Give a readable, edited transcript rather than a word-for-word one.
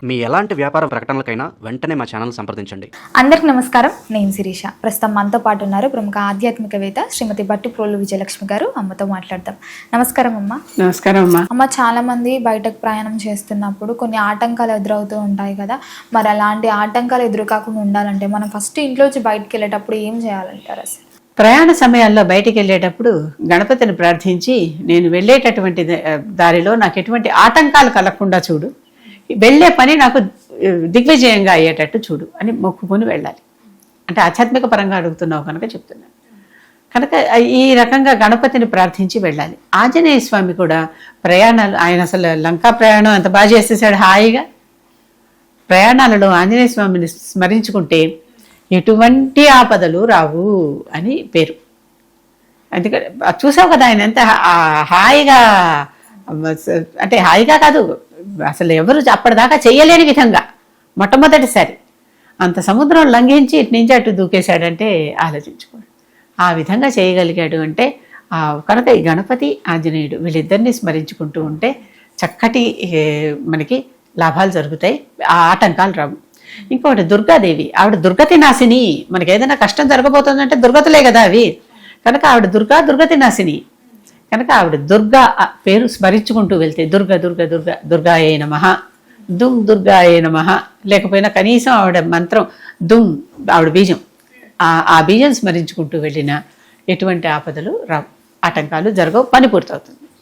మీ ఎలాంటి వ్యాపార ప్రకటనలకైనా వెంటనే మా ఛానల్ సంప్రదించండి. అందరికి నమస్కారం. నేను శిరీష. ప్రస్తుతం మనతో పాటు ఉన్నారు ప్రముఖ ఆధ్యాత్మికవేత్త శ్రీమతి బట్టి ప్రోలు విజయలక్ష్మి గారు. అమ్మతో మాట్లాడదాం. నమస్కారం అమ్మ. నమస్కారం అమ్మ. అమ్మ, చాలా మంది బయటకు ప్రయాణం చేస్తున్నప్పుడు కొన్ని ఆటంకాలు ఎదురవుతూ ఉంటాయి కదా, మరి అలాంటి ఆటంకాలు ఎదురు కాకుండా ఉండాలంటే మనం ఫస్ట్ ఇంట్లోంచి బయటకు వెళ్ళేటప్పుడు ఏం చేయాలంటారు? అసలు ప్రయాణ సమయాల్లో బయటికి వెళ్ళేటప్పుడు గణపతిని ప్రార్థించి, నేను వెళ్ళేటటువంటి దారిలో నాకు ఎటువంటి ఆటంకాలు కలగకుండా చూడు, వెళ్ళే పని నాకు దిగ్విజయంగా అయ్యేటట్టు చూడు అని మొక్కుకొని వెళ్ళాలి. అంటే ఆధ్యాత్మిక పరంగా అడుగుతున్నావు కనుక చెప్తున్నాను. కనుక ఈ రకంగా గణపతిని ప్రార్థించి వెళ్ళాలి. ఆంజనేయ స్వామి కూడా ప్రయాణాలు, ఆయన అసలు లంకా ప్రయాణం ఎంత బాగా చేసేసాడు. హాయిగా ప్రయాణాలలో ఆంజనేయ స్వామిని స్మరించుకుంటే ఎటువంటి ఆపదలు రావు అని పేరు. అందుకని చూసావు కదా ఆయన ఎంత హాయిగా, అంటే హాయిగా కాదు, అసలు ఎవరు అప్పటిదాకా చేయలేని విధంగా మొట్టమొదటిసారి అంత సముద్రం లంఘించి ఇటు నుంచి అటు దూకేశాడంటే ఆలోచించుకోండి. ఆ విధంగా చేయగలిగాడు అంటే కనుక ఈ గణపతి ఆంజనేయుడు వీళ్ళిద్దరినీ స్మరించుకుంటూ ఉంటే చక్కటి మనకి లాభాలు జరుగుతాయి, ఆ ఆటంకాలు రావు. ఇంకొకటి దుర్గాదేవి, ఆవిడ దుర్గతి నాశిని. మనకి ఏదైనా కష్టం జరగబోతుందంటే దుర్గతులే కదా అవి. కనుక ఆవిడ దుర్గతి నాశిని. కనుక ఆవిడ దుర్గా పేరు స్మరించుకుంటూ వెళ్తే దుర్గ దుర్గ దుర్గ దుర్గాయే నమః, దుమ్ దుర్గాయే నమః, లేకపోయినా కనీసం ఆవిడ మంత్రం దుమ్, ఆవిడ బీజం, ఆ బీజం స్మరించుకుంటూ వెళ్ళిన ఎటువంటి ఆపదలు రావు, ఆటంకాలు జరగవు, పని పూర్తవుతుంది.